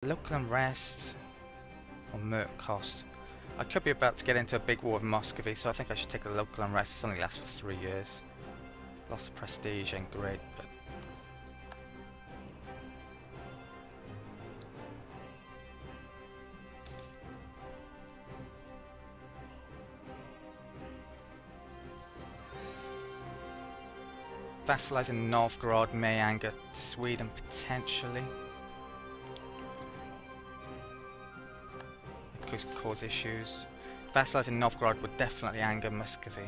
Local unrest or Merc cost. I could be about to get into a big war with Muscovy, so I think I should take the local unrest. It's only lasts for 3 years. Loss of prestige ain't great, but Vassalizing Novgorod may anger Sweden potentially. It could cause issues. Vassalizing Novgorod would definitely anger Muscovy.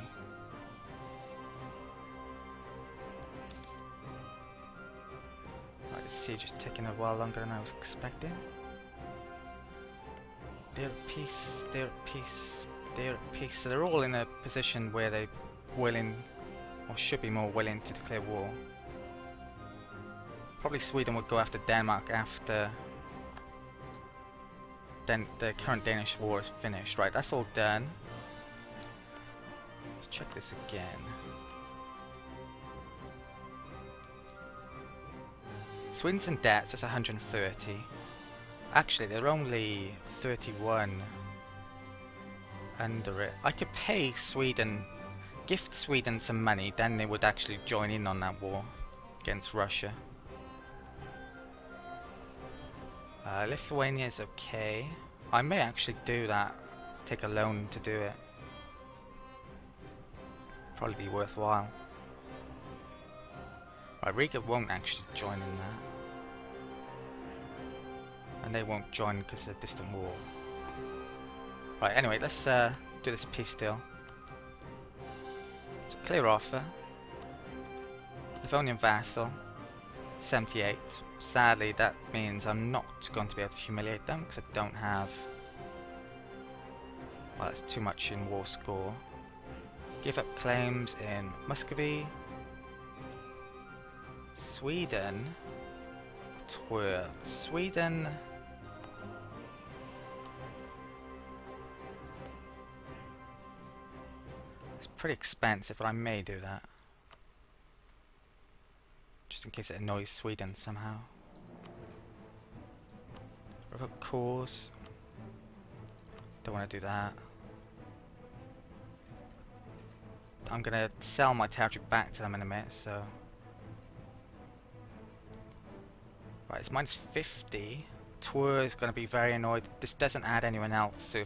Right, the siege is taking a while longer than I was expecting. They're at peace, they're at peace, they're at peace. So they're all in a position where they're willing, or should be more willing, to declare war. Probably Sweden would go after Denmark after then the current Danish war is finished. Right, that's all done. Let's check this again. Sweden's in debt, so it's 130. Actually, they're only 31 under it. I could pay Sweden, gift Sweden some money, then they would actually join in on that war against Russia. Lithuania is okay. I may actually do that. Take a loan to do it. Probably be worthwhile. Right, Riga won't actually join in that. And they won't join because of the distant war. Right, anyway, let's do this peace deal. So clear offer. Livonian vassal. 78. Sadly, that means I'm not going to be able to humiliate them because I don't have... Well, that's too much in war score. Give up claims in Muscovy. Sweden. Twir. Sweden. It's pretty expensive, but I may do that. Just in case it annoys Sweden somehow. Revoke cause. Don't want to do that. I'm going to sell my territory back to them in a minute, so... Right, it's minus 50. Twir is going to be very annoyed. This doesn't add anyone else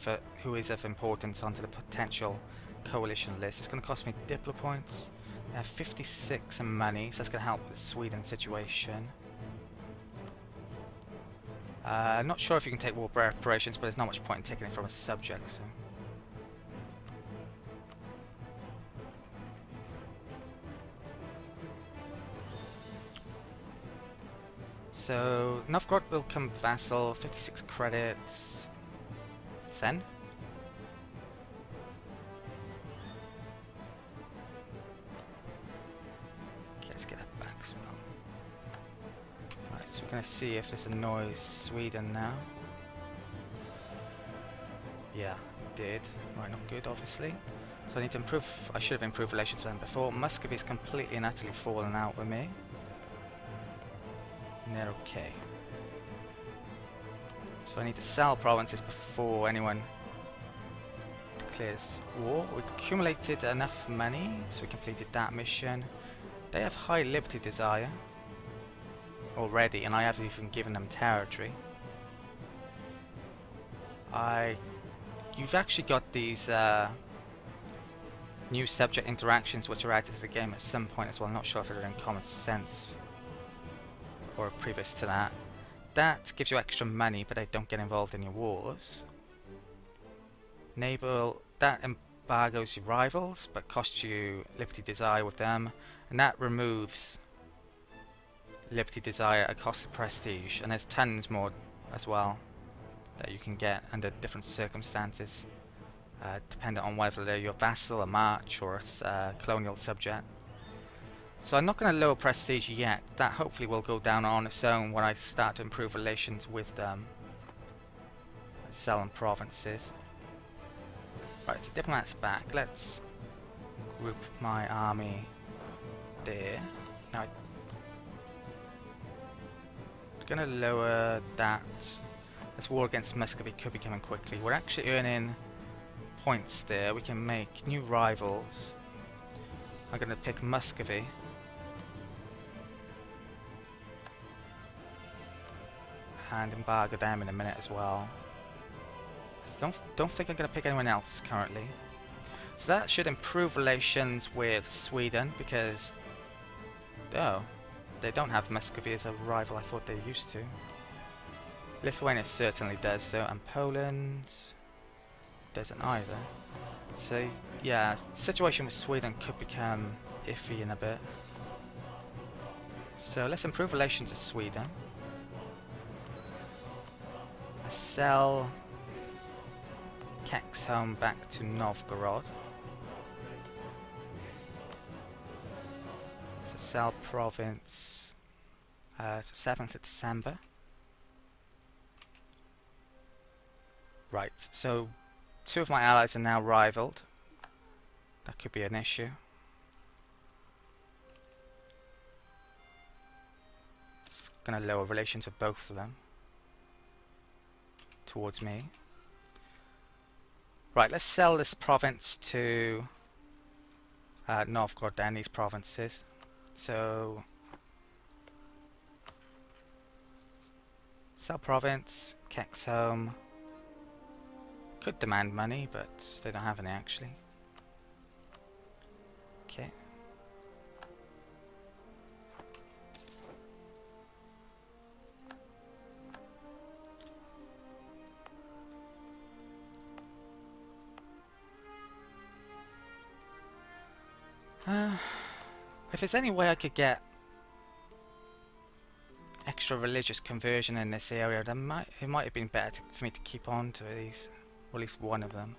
who is of importance onto the potential coalition list. It's going to cost me Diplo points. I have 56 in money, so that's going to help with Sweden's situation. I'm not sure if you can take war reparations, but there's not much point in taking it from a subject. So Novgorod will become vassal, 56 credits. Send. So we're going to see if this annoys Sweden now. Yeah, it did. Right, not good, obviously. So I need to improve. I should have improved relations with them before. Muscovy's completely and utterly fallen out with me. And they're okay. So I need to sell provinces before anyone declares war. We accumulated enough money, so we completed that mission. They have high liberty desire already, and I haven't even given them territory. You've actually got these new subject interactions which are added to the game at some point as well. I'm not sure if they're in Common Sense or previous to that. That gives you extra money, but they don't get involved in your wars. Naval, that embargoes your rivals, but costs you liberty desire with them, and that removes liberty desire at cost of prestige, and there's tons more as well that you can get under different circumstances, dependent on whether they're your vassal, a march, or a colonial subject. So I'm not going to lower prestige yet. That hopefully will go down on its own when I start to improve relations with them. Selling provinces. Right, so diplomats back. Let's group my army there. Now I'm gonna lower that This war against Muscovy could be coming quickly. We're actually earning points there. We can make new rivals. I'm going to pick Muscovy. And embargo them in a minute as well. I don't think I'm going to pick anyone else currently. So that should improve relations with Sweden because... oh, they don't have Muscovy as a rival. I thought they used to. Lithuania certainly does though, and Poland doesn't either. So yeah, the situation with Sweden could become iffy in a bit. So let's improve relations with Sweden. Sell Kexholm back to Novgorod. So sell province to 7th of December. Right, so 2 of my allies are now rivaled. That could be an issue. It's going to lower relations with both of them towards me. Right, let's sell this province to Novgorod then, these provinces. So sell province, Kexholm. Could demand money, but they don't have any actually. Okay. If there's any way I could get extra religious conversion in this area, then it might have been better for me to keep on to these, or at least one of them.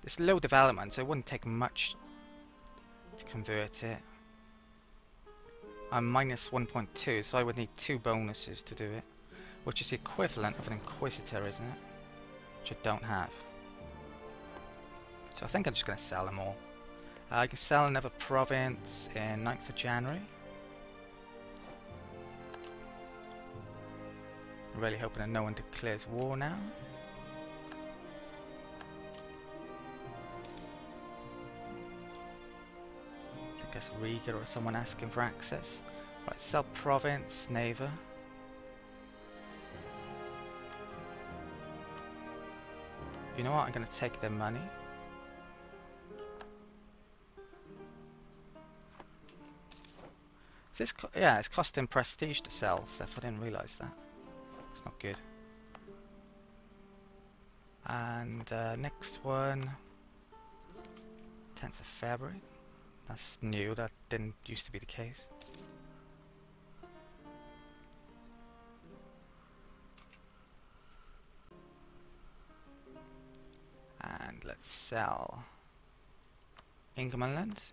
It's low development, so it wouldn't take much to convert it. I'm minus 1.2, so I would need 2 bonuses to do it, which is the equivalent of an Inquisitor, isn't it? Which I don't have. So I think I'm just going to sell them all. I can sell another province in 9th of January. I'm really hoping that no one declares war now. I think that's Riga or someone asking for access. Right, sell province, Neva. You know what, I'm going to take their money. Yeah, it's costing prestige to sell stuff. I didn't realise that. It's not good. And next one, 10th of February. That's new. That didn't used to be the case. And let's sell Ingermanland.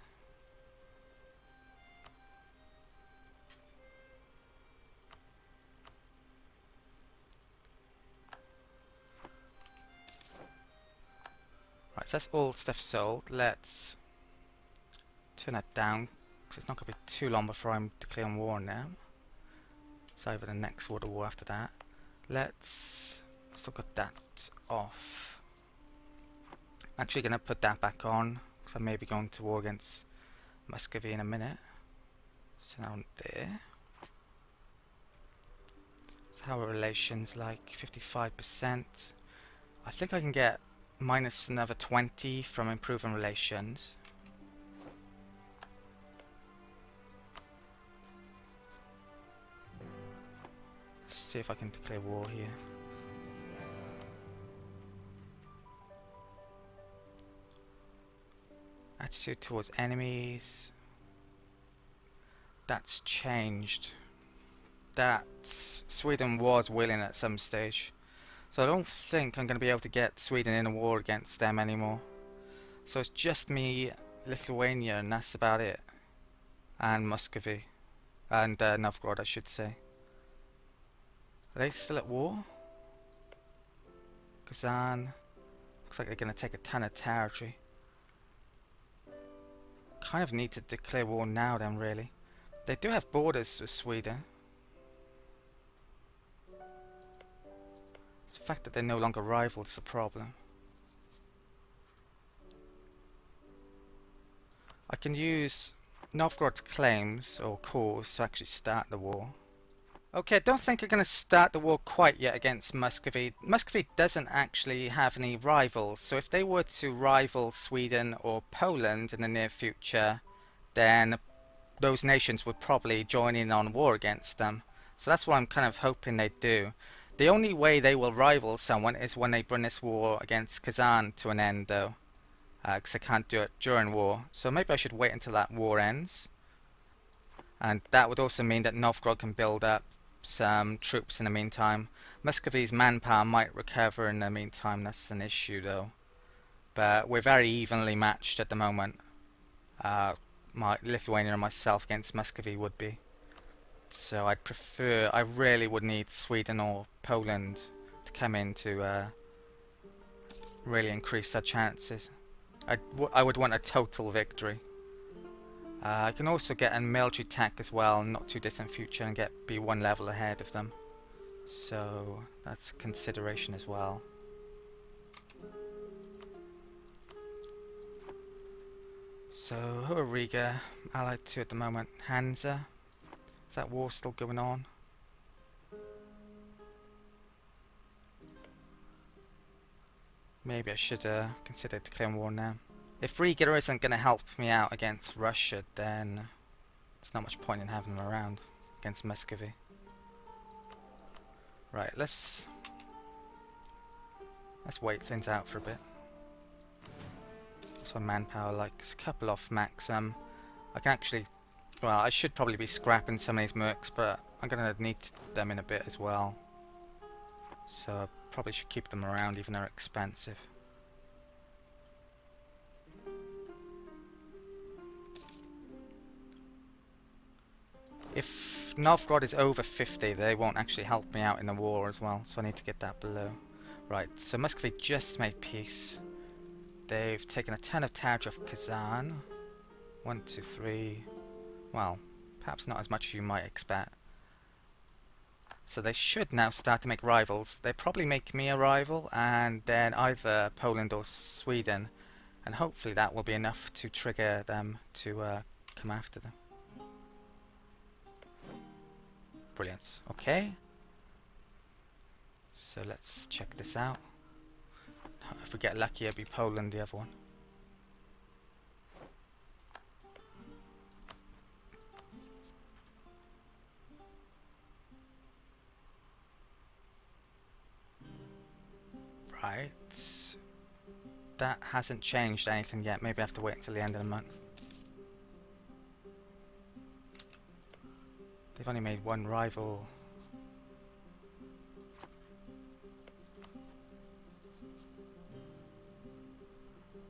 Right, so that's all stuff sold. Let's turn that down because it's not going to be too long before I'm declaring war on them. It's over the next World War after that. Let's still got that off. I'm actually going to put that back on because I may be going to war against Muscovy in a minute. So down there. So how are relations like? 55%. I think I can get minus another 20 from improving relations. Let's see if I can declare war here. Attitude towards enemies. That's changed. Sweden was willing at some stage. So I don't think I'm going to be able to get Sweden in a war against them anymore. So it's just me, Lithuania, and that's about it. And Muscovy. And Novgorod, I should say. Are they still at war? Kazan. Looks like they're going to take a ton of territory. Kind of need to declare war now then, really. They do have borders with Sweden. It's the fact that they're no longer rivals the problem. I can use Novgorod's claims or cause to actually start the war. Okay, I don't think I'm going to start the war quite yet against Muscovy. Muscovy doesn't actually have any rivals, so if they were to rival Sweden or Poland in the near future, then those nations would probably join in on war against them. So that's what I'm kind of hoping they do. The only way they will rival someone is when they bring this war against Kazan to an end, though. Because I can't do it during war. So maybe I should wait until that war ends. And that would also mean that Novgorod can build up some troops in the meantime. Muscovy's manpower might recover in the meantime. That's an issue, though. But we're very evenly matched at the moment. My Lithuania and myself against Muscovy would be. So I'd prefer, I really would need Sweden or Poland to come in to really increase their chances. I would want a total victory. I can also get a military tech as well, not too distant future, and be one level ahead of them. So that's a consideration as well. So who are Riga allied to at the moment? Hansa. Is that war still going on? Maybe I should consider declaring war now. If Riga isn't going to help me out against Russia, then there's not much point in having them around against Muscovy. Right, let's wait things out for a bit. What's my manpower like? There's a couple off Macsen. I can actually, well, I should probably be scrapping some of these mercs, but I'm going to need them in a bit as well. So I probably should keep them around even though they're expensive. If Novgorod is over 50, they won't actually help me out in the war as well, so I need to get that below. Right, so Muscovy just made peace. They've taken a ton of territory off Kazan. 1, 2, 3. Well, perhaps not as much as you might expect. So they should now start to make rivals. They probably make me a rival, and then either Poland or Sweden. And hopefully that will be enough to trigger them to come after them. Brilliant. Okay. So let's check this out. If we get lucky, it'll be Poland, the other one. Right. That hasn't changed anything yet. Maybe I have to wait until the end of the month. They've only made one rival.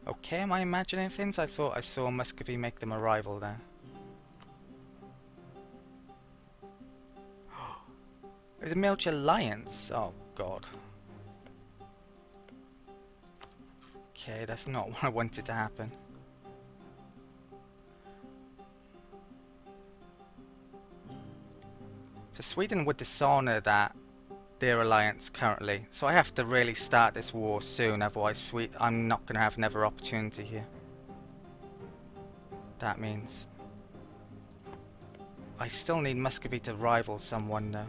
Okay, am I imagining things? I thought I saw Muscovy make them a rival there. There's a military alliance. Oh god. Okay, that's not what I wanted to happen. So Sweden would dishonour their alliance currently. So I have to really start this war soon, otherwise I'm not going to have another opportunity here. That means I still need Muscovy to rival someone though.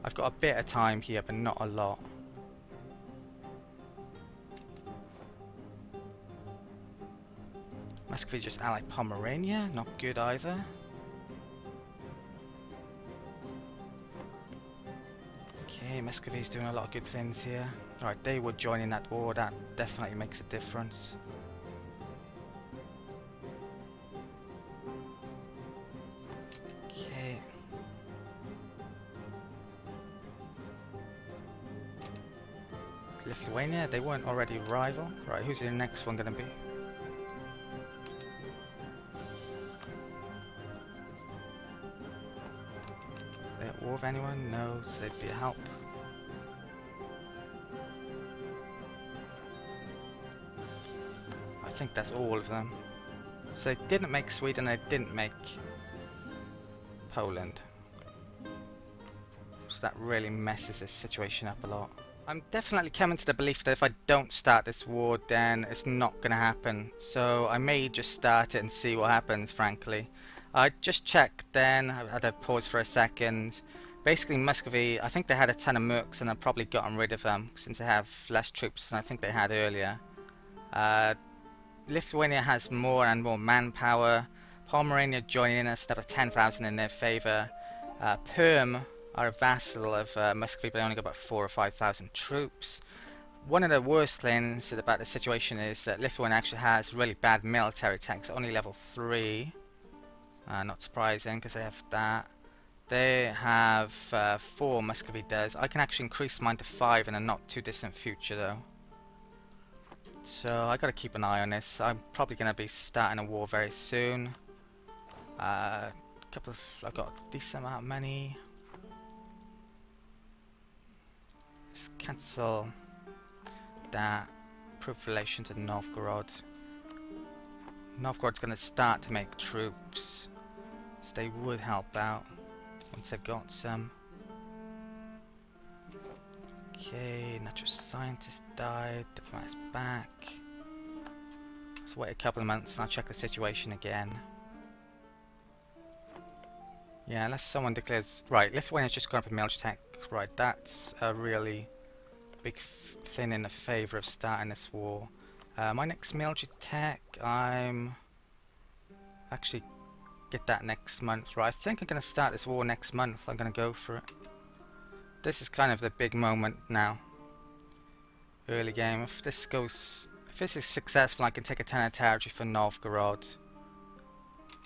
I've got a bit of time here, but not a lot. Muscovy just allied Pomerania, not good either. Okay, Muscovy's doing a lot of good things here. Alright, they would join in that war, that definitely makes a difference. Okay. Lithuania, they weren't already rival. Right, who's the next one gonna be? Are they at war with anyone? No, so they'd be a help. I think that's all of them. So they didn't make Sweden, they didn't make Poland. So that really messes this situation up a lot. I'm definitely coming to the belief that if I don't start this war, then it's not going to happen. So I may just start it and see what happens, frankly. I just checked then, I had to pause for a second. Basically Muscovy, I think they had a ton of mercs and I've probably gotten rid of them since they have less troops than I think they had earlier. Lithuania has more and more manpower. Pomerania joining us, another 10,000 in their favour. Perm are a vassal of Muscovy, but they only got about 4,000 or 5,000 troops. One of the worst things about the situation is that Lithuania actually has really bad military tanks, only level 3. Not surprising because they have that. They have 4, Muscovy does. I can actually increase mine to 5 in a not too distant future though. So I gotta keep an eye on this. I'm probably gonna be starting a war very soon. I've got a decent amount of money. Let's cancel that. Improve relations to Novgorod. Novgorod's gonna start to make troops, so they would help out once they've got some. Okay, natural scientist died, diplomat's back. Let's wait a couple of months and I'll check the situation again. Yeah, unless someone declares... Right, Lithuania's just gone for military tech. Right, that's a really big thing in the favour of starting this war. My next military tech, I'm... Actually, get that next month. Right, I think I'm going to start this war next month. I'm going to go for it. This is kind of the big moment now. Early game. If this is successful, I can take a 10 of territory for Novgorod.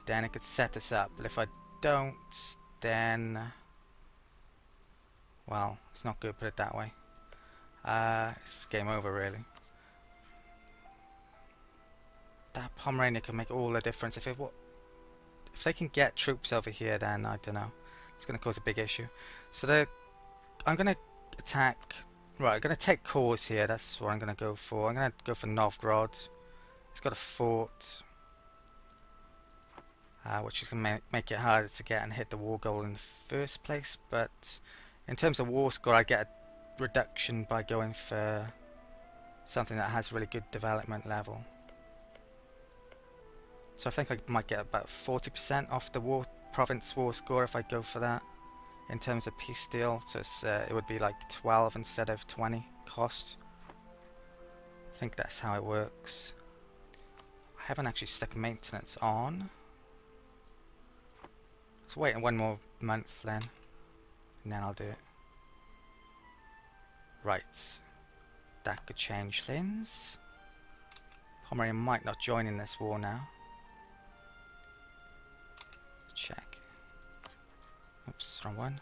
Then it could set us up. But if I don't, then... Well, it's not good, put it that way. It's game over, really. That Pomerania can make all the difference. If they can get troops over here, then I don't know. It's going to cause a big issue. So I'm going to attack... Right, I'm going to take cores here. That's what I'm going to go for. I'm going to go for Novgorod. It's got a fort, which is going to make it harder to get and hit the war goal in the first place. But in terms of war score, I get a reduction by going for something that has really good development level. So I think I might get about 40% off the province war score if I go for that. In terms of peace deal, so it would be like 12 instead of 20 cost. I think that's how it works. I haven't actually stuck maintenance on. Let's wait one more month then, and then I'll do it. Right, that could change things. Pomerania might not join in this war now. Let's check. Oops, wrong one.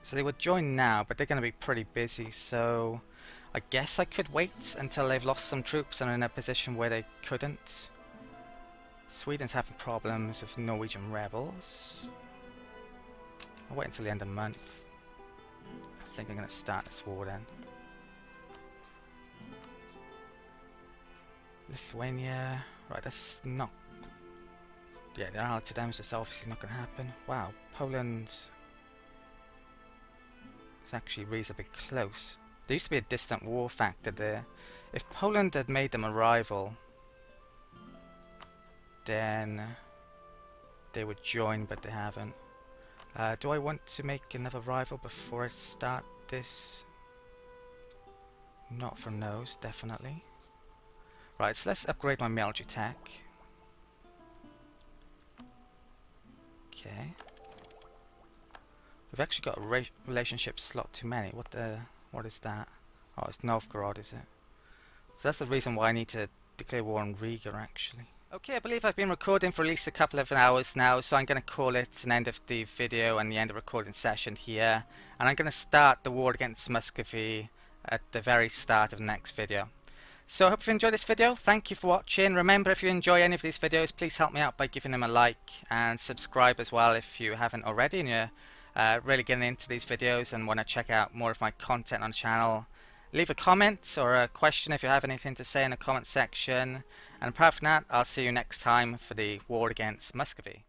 So they would join now, but they're going to be pretty busy, so I guess I could wait until they've lost some troops and are in a position where they couldn't. Sweden's having problems with Norwegian rebels. I'll wait until the end of the month. I think I'm going to start this war then. Lithuania, right, that's not... Yeah, the allied to them, so it's obviously not going to happen. Wow, Poland is actually reasonably close. There used to be a distant war factor there. If Poland had made them a rival, then they would join, but they haven't. Do I want to make another rival before I start this? Not from those, definitely. Right, so let's upgrade my military tech. Okay. We've actually got a relationship slot too many. What is that? Oh, it's Novgorod, is it? So that's the reason why I need to declare war on Riga, actually. Okay, I believe I've been recording for at least a couple of hours now, so I'm going to call it an end of the video and the end of the recording session here. And I'm going to start the war against Muscovy at the very start of the next video. So I hope you enjoyed this video. Thank you for watching. Remember, if you enjoy any of these videos, please help me out by giving them a like and subscribe as well if you haven't already and you're really getting into these videos and want to check out more of my content on the channel. Leave a comment or a question if you have anything to say in the comment section. And apart from that, I'll see you next time for the war against Muscovy.